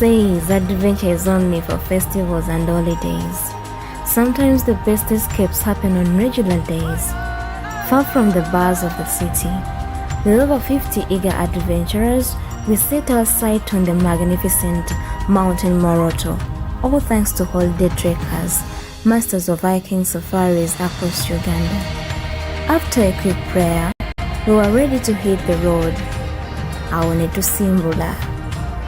says adventure is only for festivals and holidays. Sometimes the best escapes happen on regular days, far from the bars of the city. With over 50 eager adventurers, we set our sight on the magnificent mountain Moroto, all thanks to holiday trekkers, masters of hiking safaris across Uganda. After a quick prayer, we were ready to hit the road. Awone to Simbula.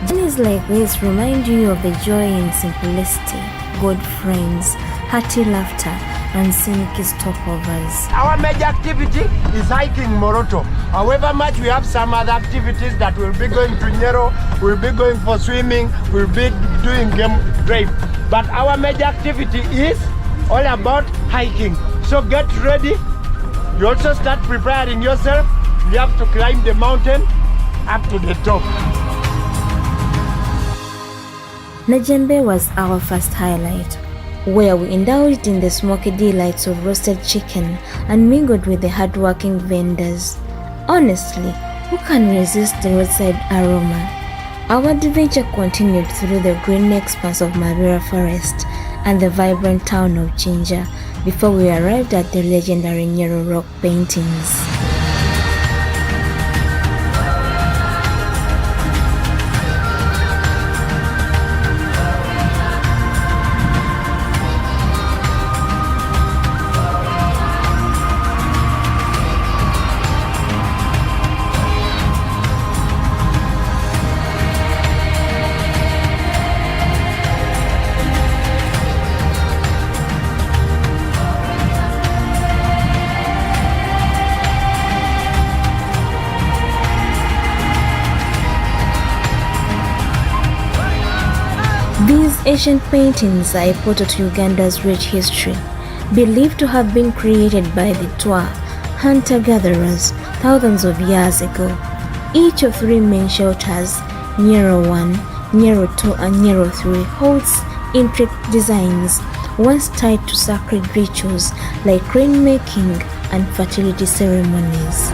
Journeys like this remind you of the joy in simplicity, good friends, hearty laughter, and scenic stopovers. Our major activity is hiking Moroto. However much we have some other activities that will be going to Nyero, we'll be going for swimming, we'll be doing game drive. But our major activity is all about hiking. So get ready. You also start preparing yourself. You have to climb the mountain up to the top. Najembe was our first highlight, where we indulged in the smoky delights of roasted chicken and mingled with the hardworking vendors. Honestly, who can resist the roadside aroma? Our adventure continued through the green expanse of Mabera Forest and the vibrant town of Jinja before we arrived at the legendary Nyero rock paintings. These ancient paintings are a portal to Uganda's rich history, believed to have been created by the Twa, hunter-gatherers, thousands of years ago. Each of three main shelters, Nyero 1, Nyero 2 and Nyero 3, holds intricate designs, once tied to sacred rituals like rain-making and fertility ceremonies.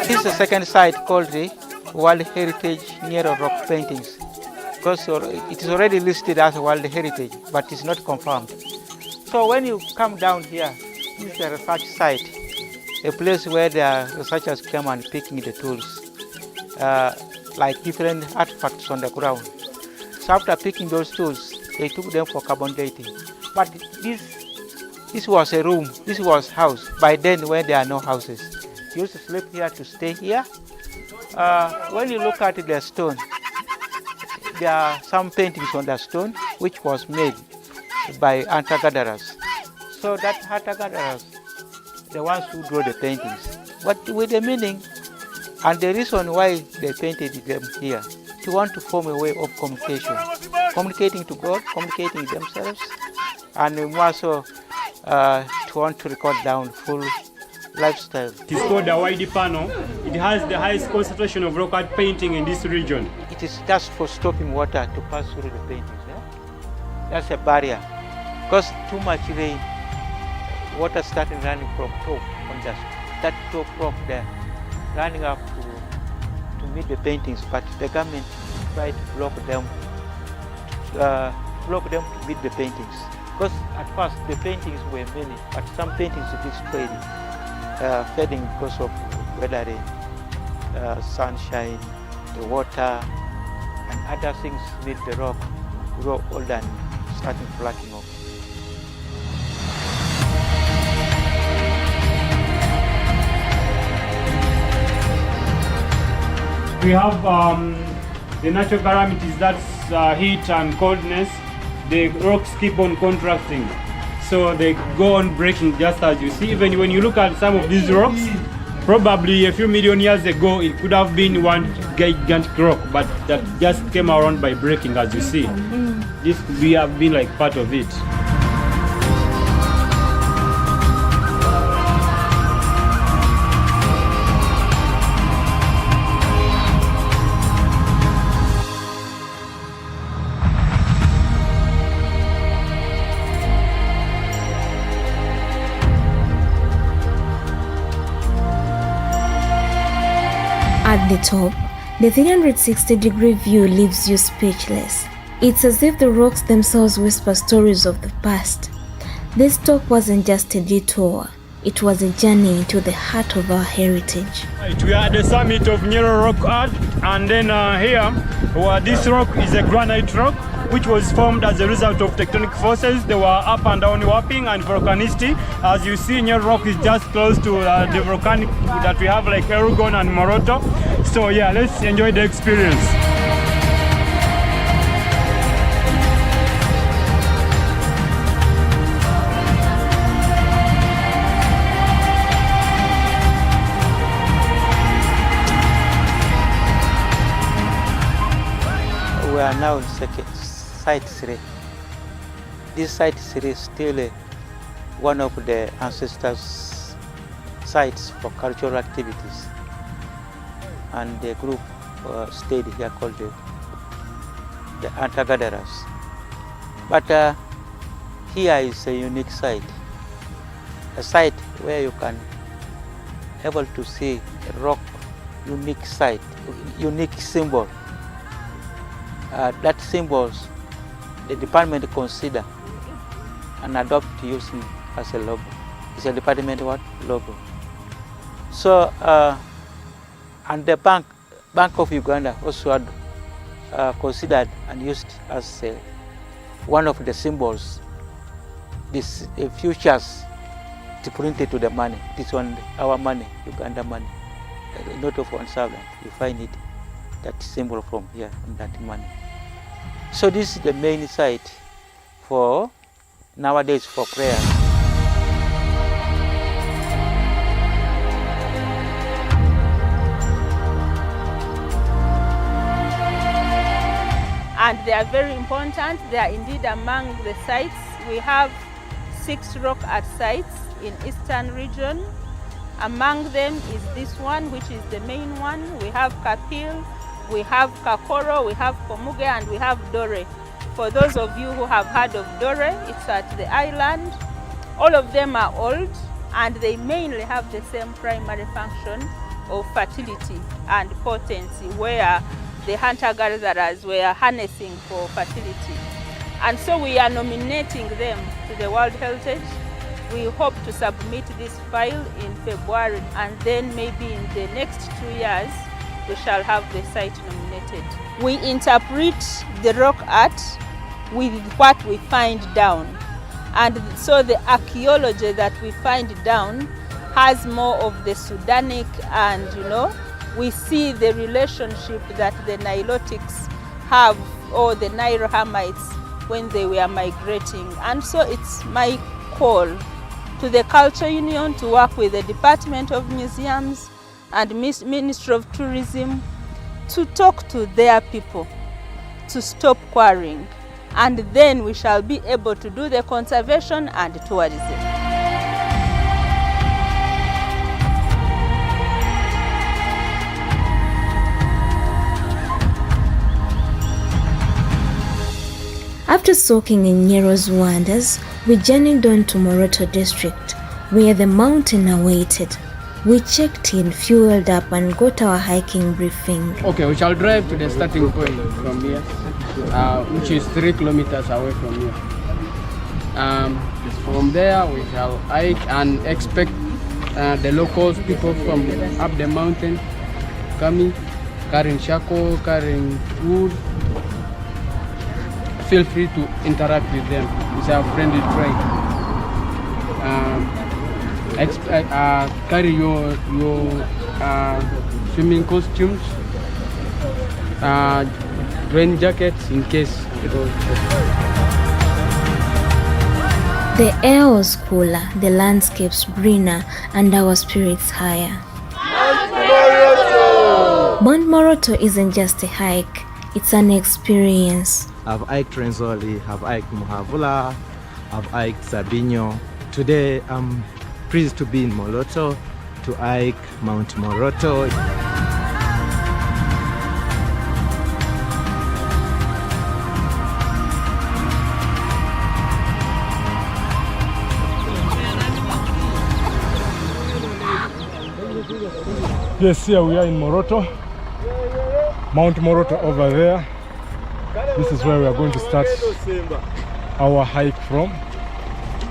This is the second site called the World Heritage Nyero Rock Paintings, because it is already listed as World Heritage, but it's not confirmed. So when you come down here, this is a research site, a place where the researchers come and picking the tools, like different artifacts on the ground. So after picking those tools, they took them for carbon dating. But this was a room, this was house, by then when there are no houses. You used to sleep here to stay here. When you look at the stone, there are some paintings on the stone which was made by hunter-gatherers. So that hunter-gatherers, the ones who draw the paintings, but with the meaning and the reason why they painted them here, to want to form a way of communication, communicating to God, communicating themselves, and more so to want to record down full lifestyle. It is called the wide panel. It has the highest concentration of rock art painting in this region. It is just for stopping water to pass through the paintings. That's a barrier. Because too much rain, water started running from top on that top rock there, running up to meet the paintings, but the government tried to block them to meet the paintings. Because at first the paintings were many, but some paintings destroyed, fading because of weathering, sunshine, the water, and other things made the rock grow old and starting flaking off. We have the natural calamities, that's heat and coldness. The rocks keep on contracting, so they go on breaking just as you see. Even when you look at some of these rocks, probably a few million years ago it could have been one gigantic rock, but that just came around by breaking, as you see. This could have been like part of it. At the top, the 360-degree view leaves you speechless. It's as if the rocks themselves whisper stories of the past. This top wasn't just a detour, it was a journey into the heart of our heritage. Right, we are at the summit of Nyero rock art, and then here, this rock is a granite rock, which was formed as a result of tectonic forces. They were up and down warping and volcanicity. As you see, Nyero rock is just close to the volcanic that we have like Uganda and Moroto. So yeah, let's enjoy the experience. We are now in Site 3. This Site 3 is still one of the ancestors' sites for cultural activities. And the group stayed here called the hunter-gatherers. But here is a unique site. A site where you can able to see a rock unique site, unique symbol. That symbols the department consider and adopt using as a logo. It's a department what? Logo. So, and the Bank of Uganda also had considered and used as one of the symbols. This futures to print it to the money. This one, our money, Uganda money, not of one servant. You find it, that symbol from here, and that money. So this is the main site for nowadays for prayer. And they are very important. They are indeed among the sites. We have 6 rock art sites in Eastern region. Among them is this one, which is the main one. We have Kapil, we have Kakoro, we have Komuge, and we have Dore. For those of you who have heard of Dore, it's at the island. All of them are old, and they mainly have the same primary function of fertility and potency, where the hunter-gatherers were harnessing for fertility. And so we are nominating them to the World Heritage. We hope to submit this file in February, and then maybe in the next 2 years, we shall have the site nominated. We interpret the rock art with what we find down. And so the archaeology that we find down has more of the Sudanic, and we see the relationship that the Nilotics have, or the Nyero Hamites, when they were migrating. And so it's my call to the Culture Union to work with the Department of Museums and Ministry of Tourism to talk to their people to stop quarrying, and then we shall be able to do the conservation and tourism. After soaking in Nyero's wonders, we journeyed on to Moroto District, where the mountain awaited. We checked in, fueled up, and got our hiking briefing. Okay, we shall drive to the starting point from here, which is 3 kilometers away from here. From there, we shall hike and expect the locals, people from up the mountain, coming, carrying charcoal, carrying wood, feel free to interact with them. It's a friendly tribe. Carry your swimming costumes, rain jackets in case it was. The air was cooler, the landscapes greener, and our spirits higher. Mount Moroto isn't just a hike, it's an experience. I've hiked Renzori, I've hiked Muhabula, I've hiked Sabinyo. Today I'm pleased to be in Moroto to hike Mount Moroto. Yes, here we are in Moroto, Mount Moroto over there. This is where we are going to start our hike from,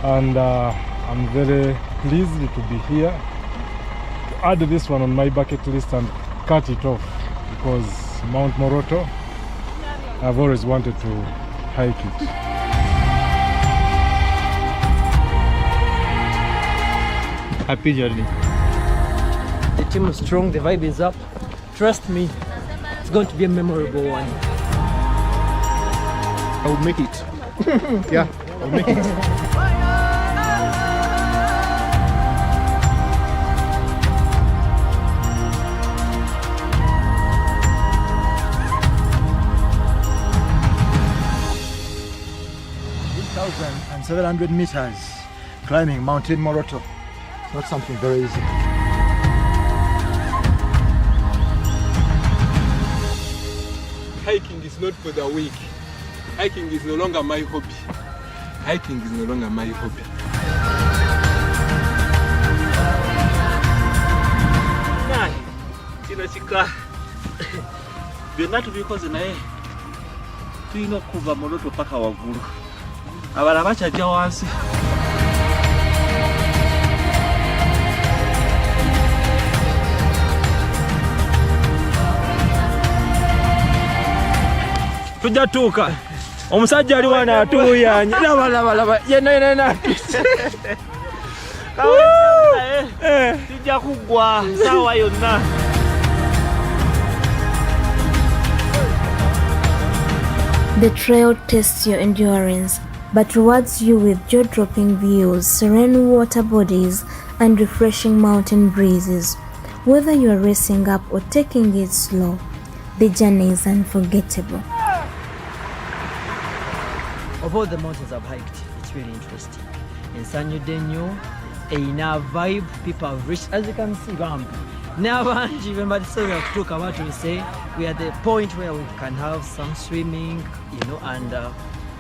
and I'm very pleased to be here to add this one on my bucket list and cut it off, because Mount Moroto, I've always wanted to hike it. Happy journey. The team is strong, the vibe is up. Trust me, it's going to be a memorable one. I will make it. Yeah, I'll make it. And 700 meters climbing Mountain Moroto. It's not something very easy. Hiking is not for the weak. Hiking is no longer my hobby. Hiking is no longer my hobby. Chika byonna tubikoze naye tulina okuva Moroto paka waggulu abala bakyajja wansi. Tujja tuuka omusajja ali wana atuuyanya laba yenna tujja kuggwa saawa yonna. The trail tests your endurance, but rewards you with jaw-dropping views, serene water bodies, and refreshing mountain breezes. Whether you are racing up or taking it slow, the journey is unforgettable. Of all the mountains I've hiked, it's really interesting. In Sanyo Denyo, a vibe, people have reached, as you can see, now remember, so we have talked about, we say we are at the point where we can have some swimming, and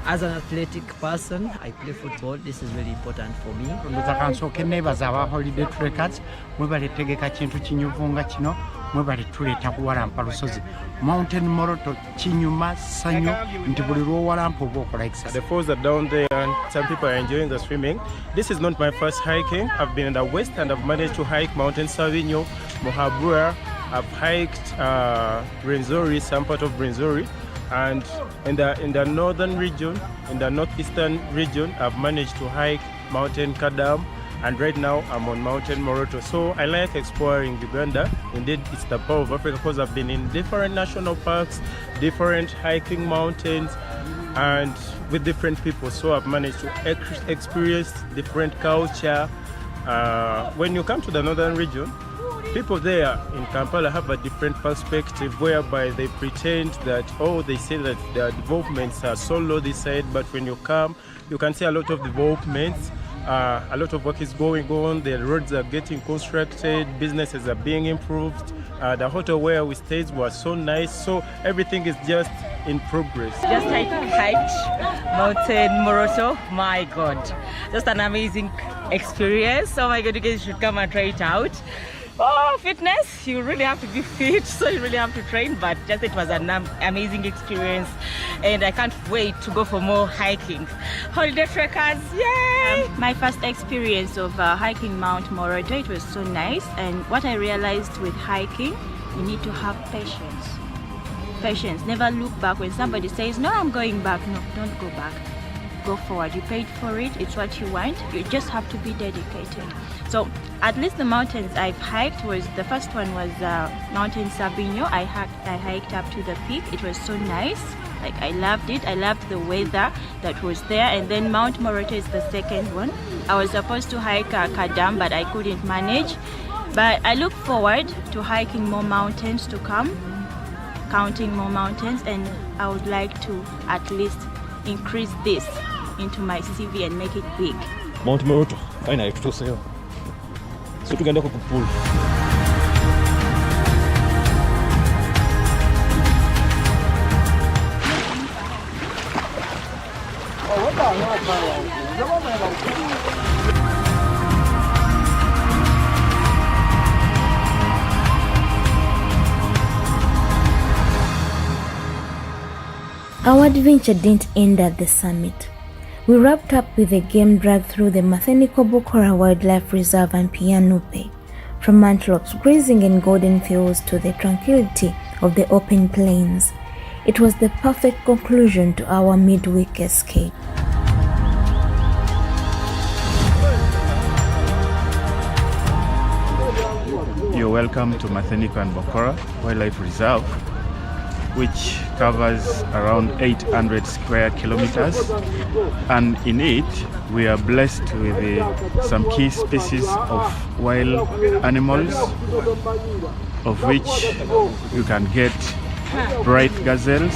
as an athletic person, I play football. This is really important for me. Holiday trekkers mwebaletegeka kintu kinyuvunga kino mwebaletuleeta kuwalampa lusozi Mountain Moroto kinyuma sanyu nti buli lw'owalampa oba okola exercise. The falls are down there and some people are enjoying the swimming. This is not my first hiking. I've been in the west and I've managed to hike Mountain Savinyo, Mohabura. I've hiked Renzori, some part of Renzori. And in the northern region, in the northeastern region, I've managed to hike Mountain Kadam, and right now I'm on Mountain Moroto. So I like exploring Uganda. Indeed, it's the power of Africa, because I've been in different national parks, different hiking mountains, and with different people. So I've managed to experience different culture. When you come to the northern region, people there in Kampala have a different perspective, whereby they pretend that, they say that the developments are so low this side, but when you come, you can see a lot of developments. A lot of work is going on, the roads are getting constructed, businesses are being improved. The hotel where we stayed was so nice, so everything is just in progress. Just hiked Mountain Moroto, my God. Just an amazing experience. Oh my God, you guys should come and try it out. Oh, fitness, you really have to be fit, so you really have to train, but just it was an amazing experience, and I can't wait to go for more hiking. Holiday trekkers, yay! My first experience of hiking Mount Moroto, it was so nice, and what I realized with hiking, you need to have patience. patience. Never look back. When somebody says, no, I'm going back. No, don't go back. Go forward. You paid for it. It's what you want. You just have to be dedicated. So at least the mountains I've hiked was, the first one was Mountain Sabinyo. I hiked up to the peak. It was so nice. Like, I loved it. I loved the weather that was there. And then Mount Moroto is the second one. I was supposed to hike Kadam, but I couldn't manage. But I look forward to hiking more mountains to come, counting more mountains, and I would like to at least increase this into my CV and make it big. Mount Moroto, finally tutuseyo. So tugenda ku pool. Our adventure didn't end at the summit. We wrapped up with a game drive through the Matheniko-Bokora Wildlife Reserve and Pianupe, from antelopes grazing in golden fields to the tranquility of the open plains. It was the perfect conclusion to our midweek escape. You're welcome to Matheniko and Bokora Wildlife Reserve, which covers around 800 square kilometers, and in it we are blessed with some key species of wild animals, of which you can get bright gazelles,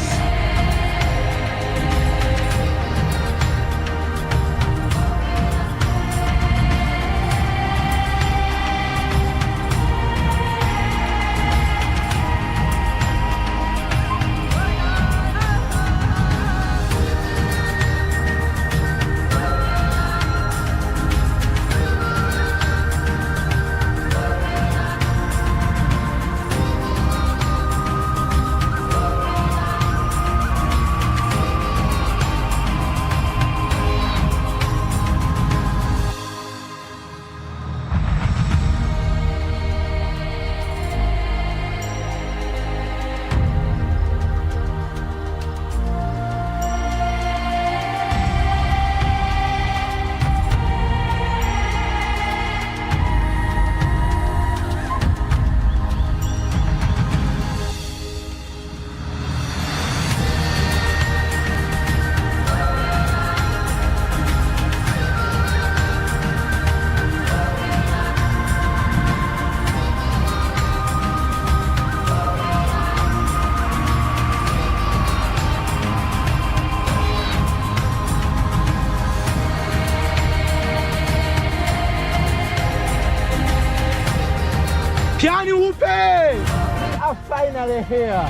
are finally here.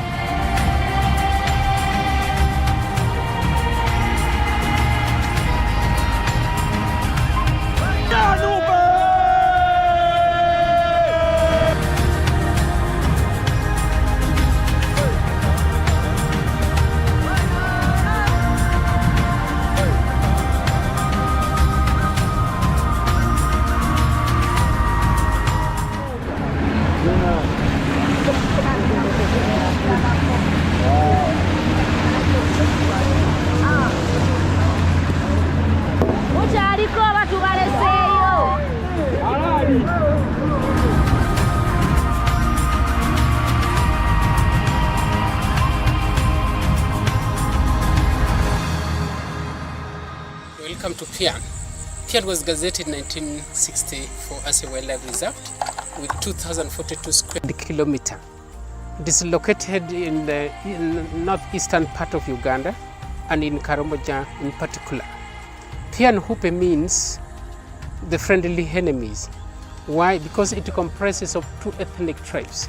Welcome to Pian. Pian was gazetted in 1964 as a wildlife reserve with 2,042 square kilometers. It is located in the northeastern part of Uganda and in Karamoja in particular. Pian Hupe means the friendly enemies. Why? Because it comprises of two ethnic tribes.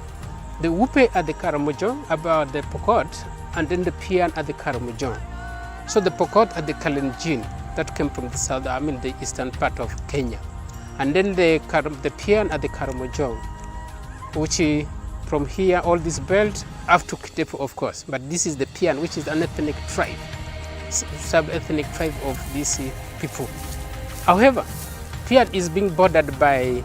The Hupe are the Karamoja, about the Pokot, and then the Pian are the Karamoja. So the Pokot are the Kalenjin that came from the south, the eastern part of Kenya. And then the Pian are the Karamoja, which from here, all this belt up to Kitepo, of course. But this is the Pian, which is an ethnic tribe, sub-ethnic tribe of these people. However, Pian is being bordered by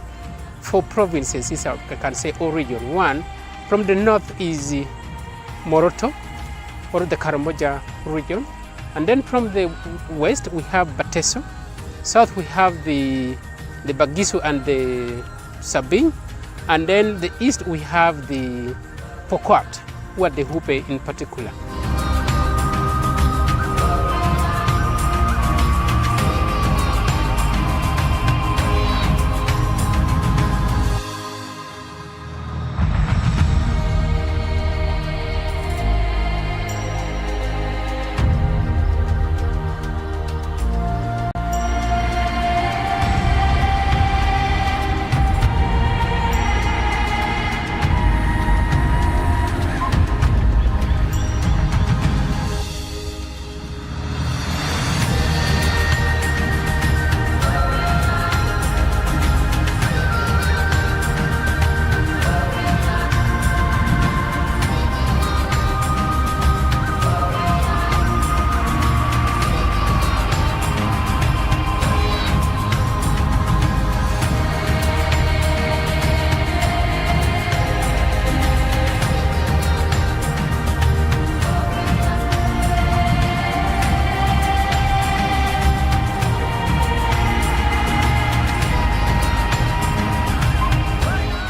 4 provinces, I can say, or region. One, from the north is Moroto, or the Karamoja region. And then from the west we have Bateso, south we have the Bagisu and the Sabin, and then the east we have the Pokot, where the Hupe in particular.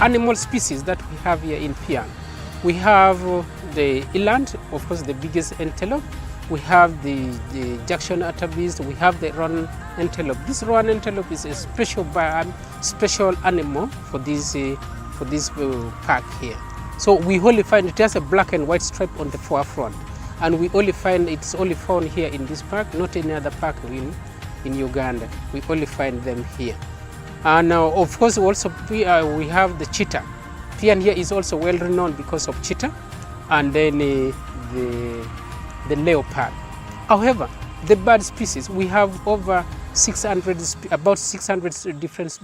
Animal species that we have here in Pian. We have the eland, of course the biggest antelope. We have the Jackson Atterbeast. We have the roan antelope. This roan antelope is a special animal for this park here. So we only find it has a black and white stripe on the forefront, and we only find it's only found here in this park, not any other park in Uganda. We only find them here. And of course also we have the cheetah. Pian here is also well renowned because of cheetah, and then the leopard. However, the bird species, we have over 600, about 600 different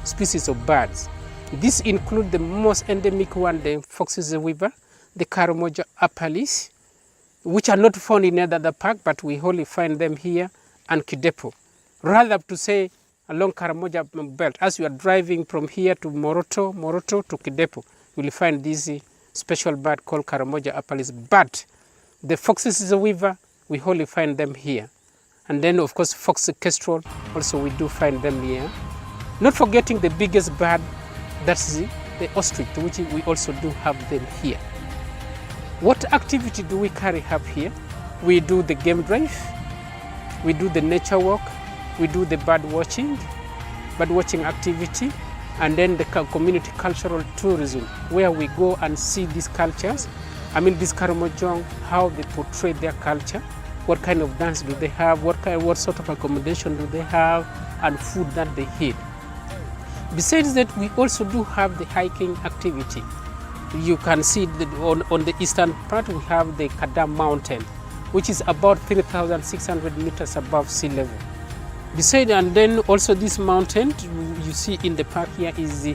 species of birds. This include the most endemic one, the fox's weaver, the Karamoja apalis, which are not found in any other park, but we only find them here, and Kidepo. Rather to say along Karamoja belt, as you are driving from here to Moroto to Kidepo, you will find this special bird called Karamoja apalis. But the fox's weaver, we only find them here. And then of course fox kestrel, also we do find them here. Not forgetting the biggest bird, that's the ostrich, which we also do have them here. What activity do we carry out here? We do the game drive, we do the nature walk, we do the bird watching activity, and then the community cultural tourism, where we go and see these cultures. I mean, this Karamojong, how they portray their culture, what kind of dance do they have, what sort of accommodation do they have, and food that they eat. Besides that, we also do have the hiking activity. You can see that on the eastern part, we have the Kadam Mountain, which is about 3,600 meters above sea level. Besides, and then also this mountain you see in the park here is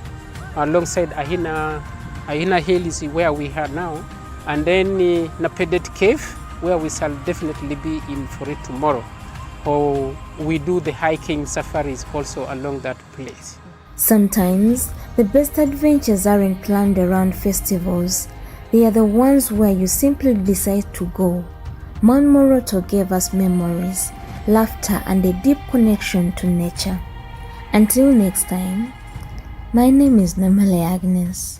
alongside Ahina Hill is where we are now, and then Napedet Cave, where we shall definitely be in for it tomorrow. Or we do the hiking safaris also along that place. Sometimes the best adventures aren't planned around festivals. They are the ones where you simply decide to go. Mount Moroto gave us memories, laughter, and a deep connection to nature. Until next time, my name is Namale Agnes.